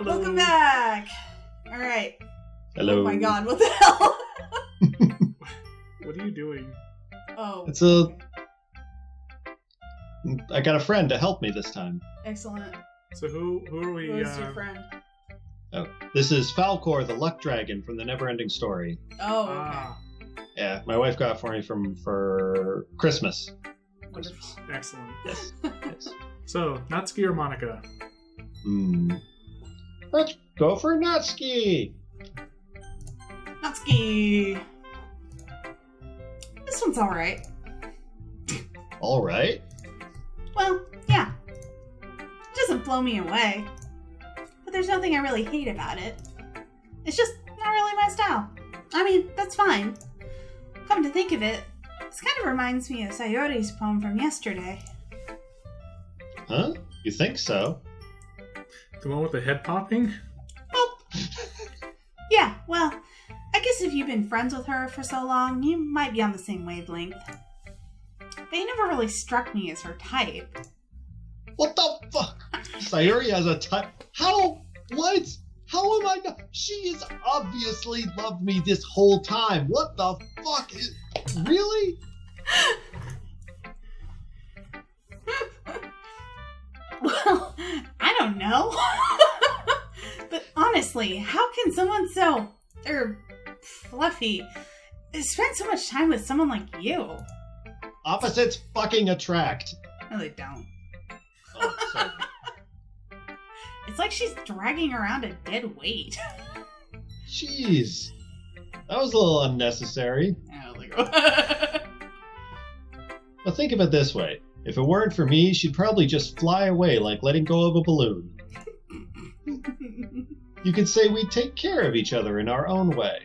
Hello. Welcome back. All right. Hello. Oh my god, what the hell? What are you doing? Oh, I got a friend to help me this time. excellent. So who are we? Who's your friend? Oh, this is Falcor, the luck dragon from the Neverending Story. Oh, okay. Ah, Yeah, my wife got it for me for Christmas. Wonderful. excellent. Yes. Yes. So, Natsuki or Monika? Let's go for Natsuki. Natsuki. This one's alright. All right. Well, yeah. It doesn't blow me away. But there's nothing I really hate about it. It's just not really my style. I mean, that's fine. Come to think of it, this kind of reminds me of Sayori's poem from yesterday. Huh? You think so? The one with the head popping? Oh. Yeah, well, I guess if you've been friends with her for so long, you might be on the same wavelength. But you never really struck me as her type. What the fuck? Sayori has a type. How? What? How am I not? She has obviously loved me this whole time. What the fuck? Really? Well, I don't know. But honestly, how can someone so, fluffy spend so much time with someone like you? Opposites fucking attract. No, they don't. Oh, sorry. It's like she's dragging around a dead weight. Jeez. That was a little unnecessary. I was like, But think of it this way. If it weren't for me, she'd probably just fly away like letting go of a balloon. You could say we take care of each other in our own way.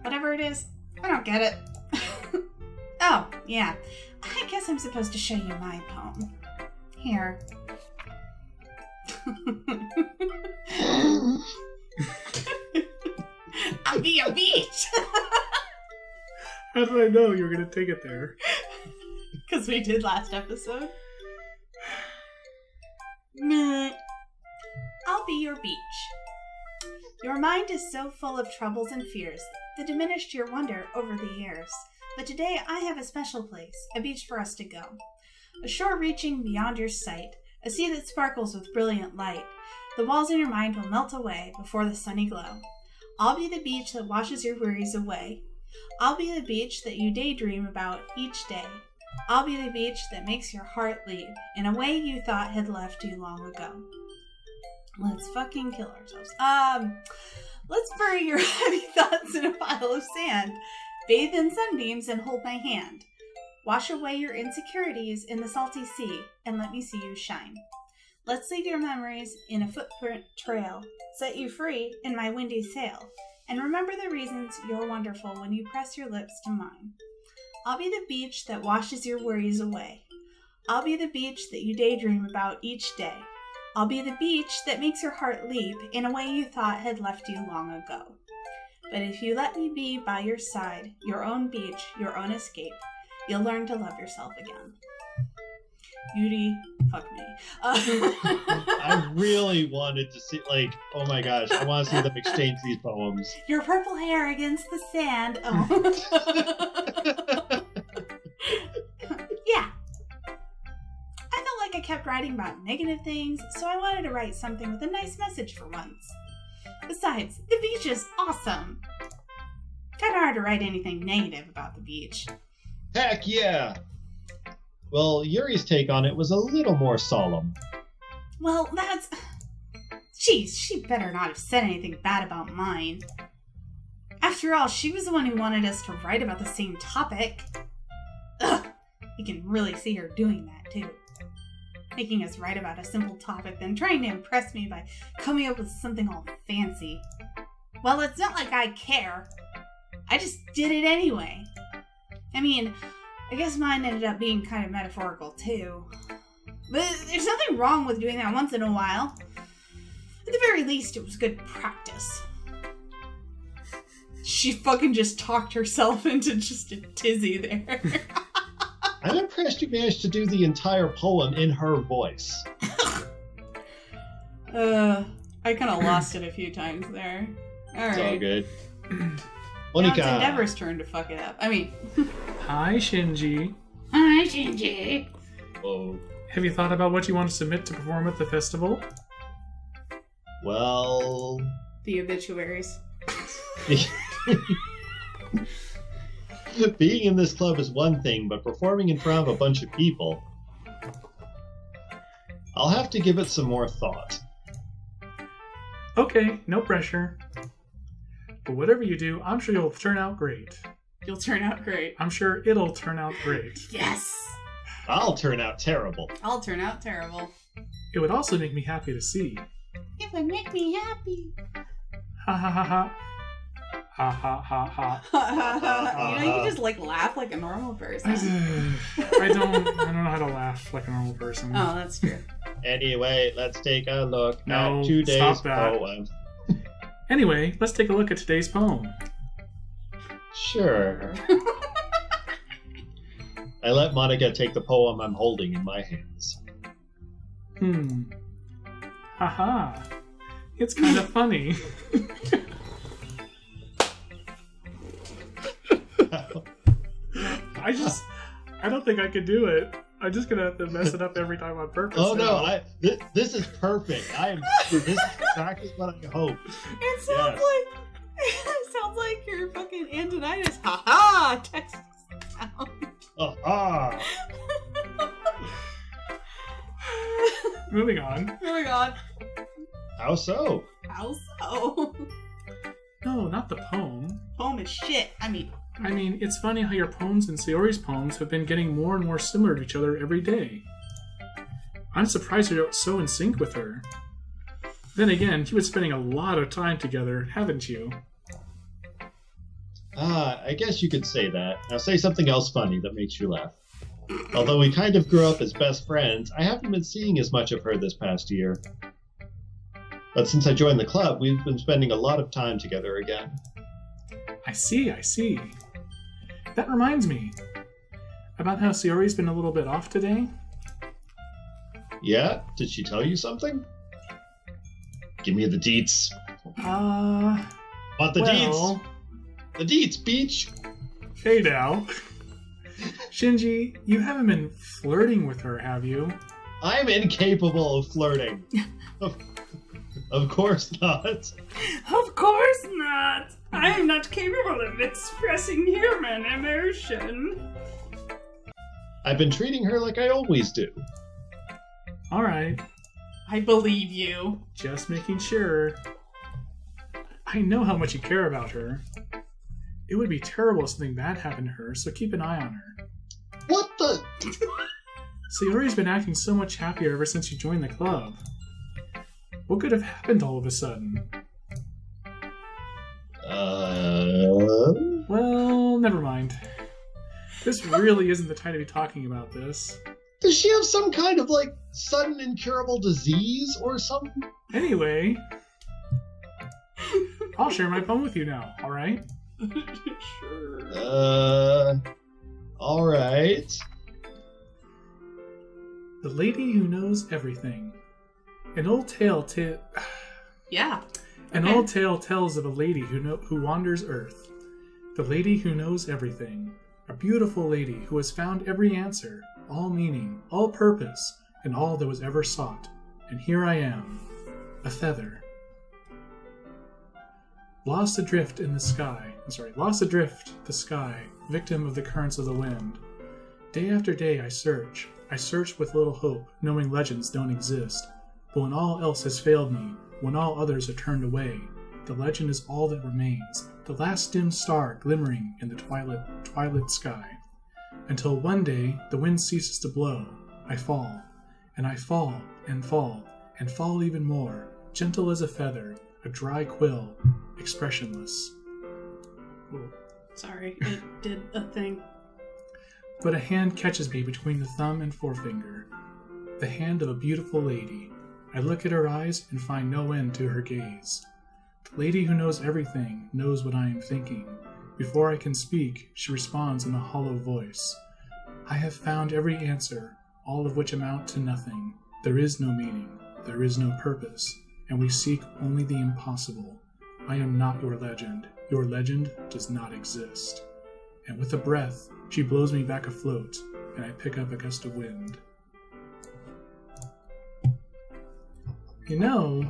Whatever it is, I don't get it. Oh, yeah. I guess I'm supposed to show you my poem. Here. I'll be a beach! How did I know you were going to take it there? Because we did last episode. Nah. I'll be your beach. Your mind is so full of troubles and fears that diminished your wonder over the years. But today I have a special place, a beach for us to go. A shore reaching beyond your sight, a sea that sparkles with brilliant light. The walls in your mind will melt away before the sunny glow. I'll be the beach that washes your worries away. I'll be the beach that you daydream about each day. I'll be the beach that makes your heart leap in a way you thought had left you long ago. Let's fucking kill ourselves. Let's bury your heavy thoughts in a pile of sand. Bathe in sunbeams and hold my hand. Wash away your insecurities in the salty sea and let me see you shine. Let's lead your memories in a footprint trail, set you free in my windy sail, and remember the reasons you're wonderful when you press your lips to mine. I'll be the beach that washes your worries away. I'll be the beach that you daydream about each day. I'll be the beach that makes your heart leap in a way you thought had left you long ago. But if you let me be by your side, your own beach, your own escape, you'll learn to love yourself again. Beauty, fuck me. I really wanted to see, oh my gosh, I want to see them exchange these poems. Your purple hair against the sand. Oh. Yeah. I felt like I kept writing about negative things, so I wanted to write something with a nice message for once. Besides, the beach is awesome. Kinda hard to write anything negative about the beach. Heck yeah! Well, Yuri's take on it was a little more solemn. Well, that's... Jeez, she better not have said anything bad about mine. After all, she was the one who wanted us to write about the same topic. Ugh, you can really see her doing that, too. Making us write about a simple topic, then trying to impress me by coming up with something all fancy. Well, it's not like I care. I just did it anyway. I mean, I guess mine ended up being kind of metaphorical, too. But there's nothing wrong with doing that once in a while. At the very least, it was good practice. She fucking just talked herself into just a tizzy there. I'm impressed you managed to do the entire poem in her voice. I kind of lost it a few times there. All right. It's all good. Now it's Monika. Endeavor's turn to fuck it up. I mean... Hi, Shinji. Hi, Shinji. Whoa. Have you thought about what you want to submit to perform at the festival? Well... The obituaries. Being in this club is one thing, but performing in front of a bunch of people... I'll have to give it some more thought. Okay, no pressure. But whatever you do, I'm sure you'll turn out great. You'll turn out great. I'm sure it'll turn out great. Yes! I'll turn out terrible. I'll turn out terrible. It would also make me happy to see. It would make me happy. Ha ha ha ha. Ha ha ha ha. You can just laugh like a normal person. I don't know how to laugh like a normal person. Oh, that's true. Anyway, let's take a look No, at today's stop that. poem. Anyway, let's take a look at today's poem. Sure. I let Monika take the poem I'm holding in my hands. Haha. It's kind of funny. I don't think I could do it. I'm just gonna have to mess it up every time on purpose. Oh now. no, this is perfect. This is exactly what I hoped. It sounds like your fucking Antonitis. Ha ha! Text sound. Ah. Moving on. Moving on. How so? How so? No, not the poem. Poem is shit. I mean, it's funny how your poems and Sayori's poems have been getting more and more similar to each other every day. I'm surprised you're so in sync with her. Then again, you've been spending a lot of time together, haven't you? I guess you could say that. Now say something else funny that makes you laugh. Although we kind of grew up as best friends, I haven't been seeing as much of her this past year. But since I joined the club, we've been spending a lot of time together again. I see. That reminds me. About how Sayori's been a little bit off today? Yeah? Did she tell you something? Give me the deets. Want the deets? The deets, beach! Hey now. Shinji, you haven't been flirting with her, have you? I'm incapable of flirting. Of course not. of course not. I am not capable of expressing human emotion. I've been treating her like I always do. Alright, I believe you. just making sure. I know how much you care about her. It would be terrible if something bad happened to her, so keep an eye on her. What the? Sayori's been acting so much happier ever since you joined the club. What could have happened all of a sudden? Well, never mind. This really isn't the time to be talking about this. Does she have some kind of, sudden incurable disease or something? Anyway, I'll share my poem with you now, alright? Sure. Alright. The Lady Who Knows Everything. An old tale Yeah. An old tale tells of a lady who wanders Earth. The lady who knows everything. A beautiful lady who has found every answer, all meaning, all purpose, and all that was ever sought. And here I am, a feather. Lost adrift the sky, victim of the currents of the wind. Day after day I search with little hope, knowing legends don't exist. But when all else has failed me, when all others are turned away, the legend is all that remains, the last dim star glimmering in the twilight sky. Until one day the wind ceases to blow, I fall, and I fall, and fall, and fall even more, gentle as a feather, a dry quill, expressionless. Sorry, it did a thing. But a hand catches me between the thumb and forefinger, the hand of a beautiful lady. I look at her eyes and find no end to her gaze. The lady who knows everything knows what I am thinking. Before I can speak, she responds in a hollow voice. I have found every answer, all of which amount to nothing. There is no meaning. There is no purpose, and we seek only the impossible. I am not your legend. Your legend does not exist. And with a breath, she blows me back afloat, and I pick up a gust of wind. You know,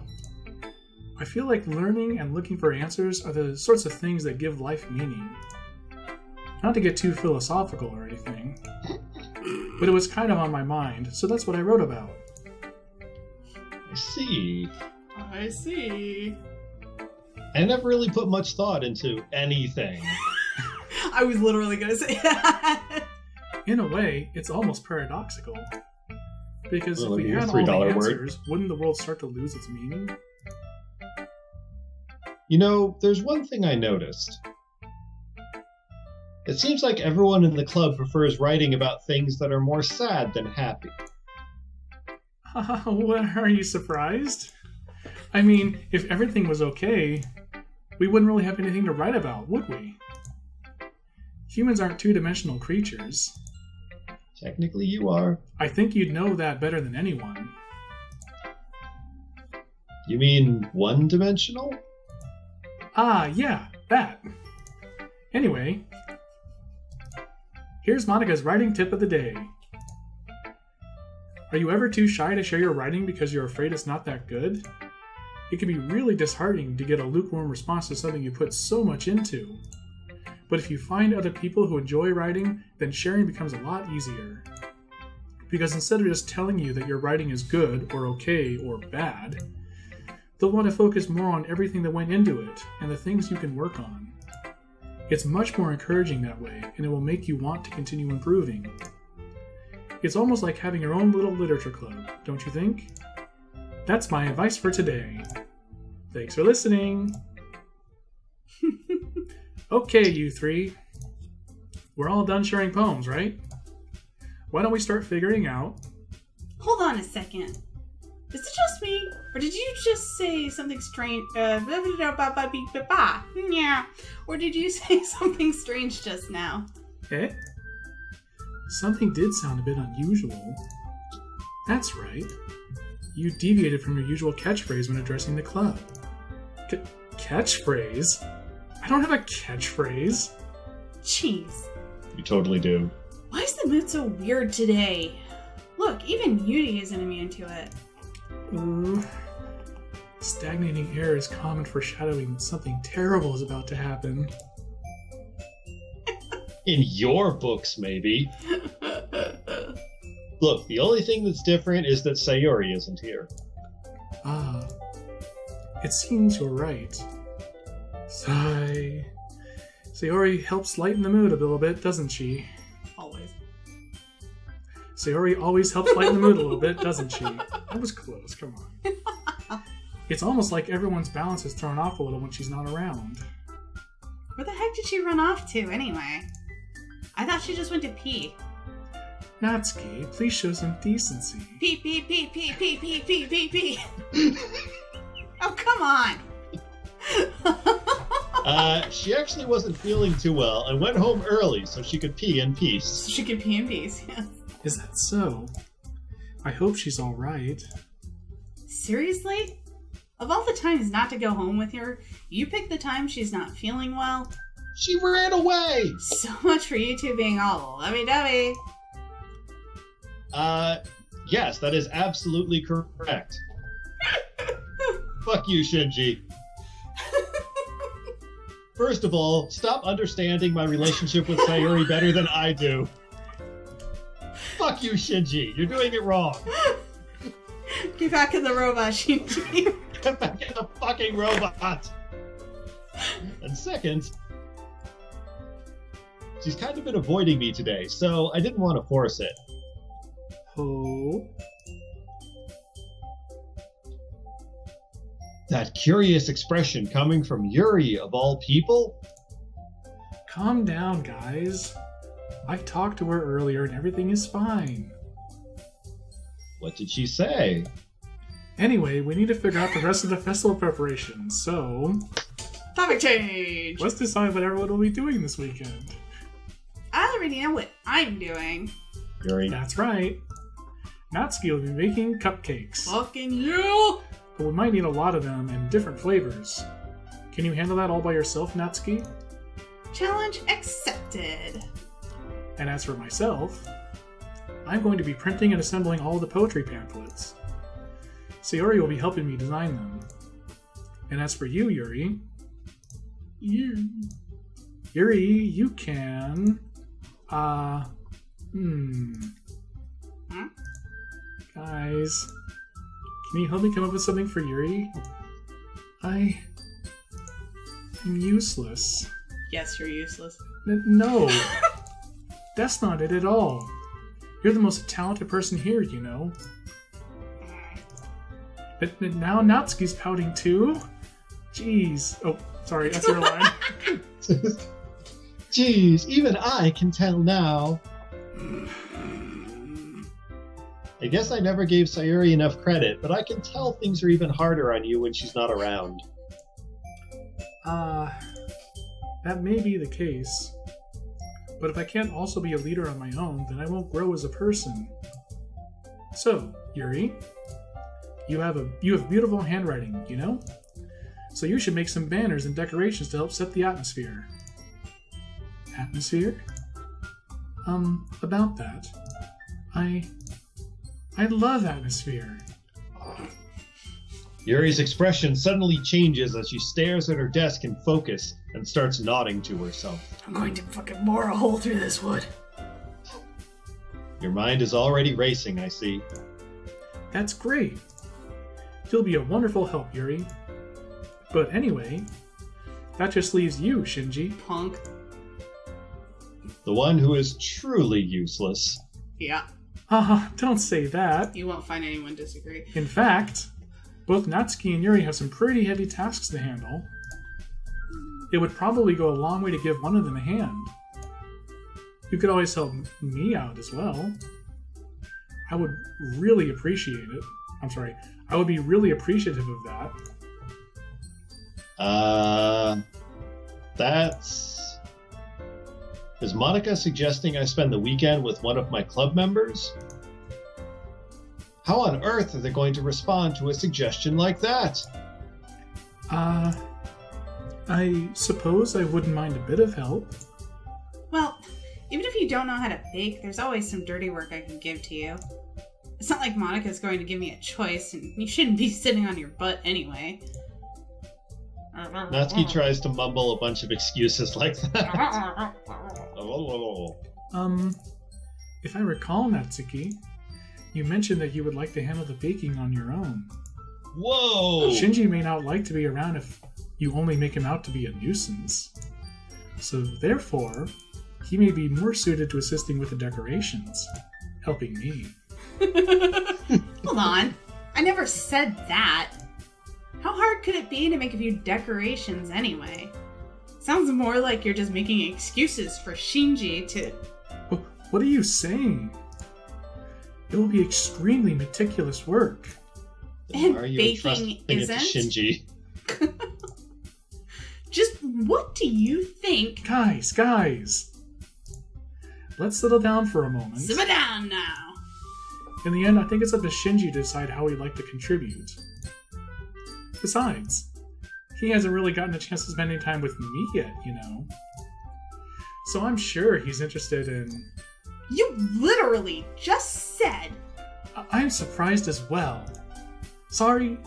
I feel like learning and looking for answers are the sorts of things that give life meaning. Not to get too philosophical or anything, but it was kind of on my mind, so that's what I wrote about. I see. I see. I never really put much thought into anything. I was literally going to say that. In a way, it's almost paradoxical. Because Well, if we your had all the $3 word. answers, wouldn't the world start to lose its meaning? You know, there's one thing I noticed. It seems like everyone in the club prefers writing about things that are more sad than happy. What, are you surprised? I mean, if everything was okay, we wouldn't really have anything to write about, would we? Humans aren't two-dimensional creatures. Technically, you are. I think you'd know that better than anyone. You mean one-dimensional? Ah, yeah, that. Anyway, here's Monika's writing tip of the day. Are you ever too shy to share your writing because you're afraid it's not that good? It can be really disheartening to get a lukewarm response to something you put so much into. But if you find other people who enjoy writing, then sharing becomes a lot easier. Because instead of just telling you that your writing is good, or okay, or bad, they'll want to focus more on everything that went into it, and the things you can work on. It's much more encouraging that way, and it will make you want to continue improving. It's almost like having your own little literature club, don't you think? That's my advice for today. Thanks for listening. Okay, you three. We're all done sharing poems, right? Why don't we start figuring out... Hold on a second. Is it just me? Or did you just say something strange? Yeah. Or did you say something strange just now? Eh? Something did sound a bit unusual. That's right. You deviated from your usual catchphrase when addressing the club. Catchphrase? I don't have a catchphrase. Jeez. You totally do. Why is the mood so weird today? Look, even Yudi isn't immune to it. Stagnating air is common foreshadowing something terrible is about to happen. In your books, maybe. Look, the only thing that's different is that Sayori isn't here. Ah, it seems you're right. Sigh. Sayori helps lighten the mood a little bit, doesn't she? Always. Sayori always helps lighten the mood a little bit, doesn't she? That was close, come on. It's almost like everyone's balance is thrown off a little when she's not around. Where the heck did she run off to, anyway? I thought she just went to pee. Natsuki, please show some decency. Pee, pee, pee, pee, pee, pee, pee, pee, pee. Oh, come on. She actually wasn't feeling too well and went home early so she could pee in peace. She could pee in peace, yes. Is that so? I hope she's alright. Seriously? Of all the times not to go home with her, you picked the time she's not feeling well? She ran away! So much for you two being all lovey-dovey. Yes, that is absolutely correct. Fuck you, Shinji. First of all, stop understanding my relationship with Sayori better than I do. Fuck you, Shinji. You're doing it wrong. Get back in the robot, Shinji. Get back in the fucking robot. And second, she's kind of been avoiding me today, so I didn't want to force it. Oh? That curious expression coming from Yuri, of all people? Calm down, guys. I talked to her earlier and everything is fine. What did she say? Anyway, we need to figure out the rest of the festival preparations, so... Topic change! Let's decide what everyone will be doing this weekend. I already know what I'm doing. Yuri. That's right. Natsuki will be making cupcakes. Fucking you! But we might need a lot of them and different flavors. Can you handle that all by yourself, Natsuki? Challenge accepted. And as for myself, I'm going to be printing and assembling all the poetry pamphlets. Sayori will be helping me design them. And as for you, Yuri... Yuri, you can... Huh? Guys, can you help me come up with something for Yuri? I'm useless. Yes, you're useless. No, that's not it at all. You're the most talented person here, you know. But now Natsuki's pouting too? Jeez. Oh, sorry, that's your line. Jeez, even I can tell now. I guess I never gave Sayori enough credit, but I can tell things are even harder on you when she's not around. That may be the case. But if I can't also be a leader on my own, then I won't grow as a person. So, Yuri, you have beautiful handwriting, you know? So you should make some banners and decorations to help set the atmosphere. Atmosphere? About that. I love atmosphere. Yuri's expression suddenly changes as she stares at her desk in focus and starts nodding to herself. I'm going to fucking bore a hole through this wood. Your mind is already racing, I see. That's great. You'll be a wonderful help, Yuri. But anyway, that just leaves you, Shinji. Punk. The one who is truly useless. Yeah. Don't say that. You won't find anyone disagree. In fact, both Natsuki and Yuri have some pretty heavy tasks to handle. It would probably go a long way to give one of them a hand. You could always help me out as well. I would really appreciate it. I would be really appreciative of that. Is Monika suggesting I spend the weekend with one of my club members? How on earth are they going to respond to a suggestion like that? I suppose I wouldn't mind a bit of help. Well, even if you don't know how to bake, there's always some dirty work I can give to you. It's not like Monika's going to give me a choice, and you shouldn't be sitting on your butt anyway. Natsuki tries to mumble a bunch of excuses like that. If I recall, Natsuki, you mentioned that you would like to handle the baking on your own. Whoa! Shinji may not like to be around if you only make him out to be a nuisance. So therefore, he may be more suited to assisting with the decorations, helping me. Hold on. I never said that. How hard could it be to make a few decorations anyway? Sounds more like you're just making excuses for Shinji to... What are you saying? It will be extremely meticulous work. And are you baking isn't? Shinji? Just what do you think? Guys. Let's settle down for a moment. Simmer down now. In the end, I think it's up to Shinji to decide how he'd like to contribute. Besides, he hasn't really gotten a chance to spend any time with me yet, you know. So I'm sure he's interested in... You literally just said... I'm surprised as well. Sorry.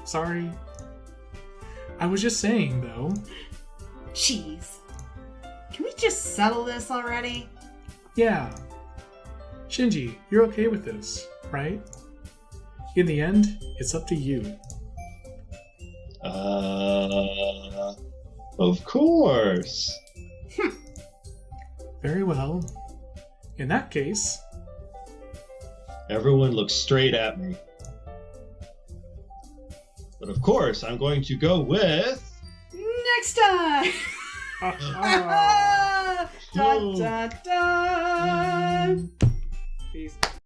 I was just saying, though. Jeez. Can we just settle this already? Yeah. Shinji, you're okay with this, right? In the end, it's up to you. Of course. Very well. In that case... Everyone looks straight at me. But of course, I'm going to go with... Next time! Dun, dun, dun. Peace.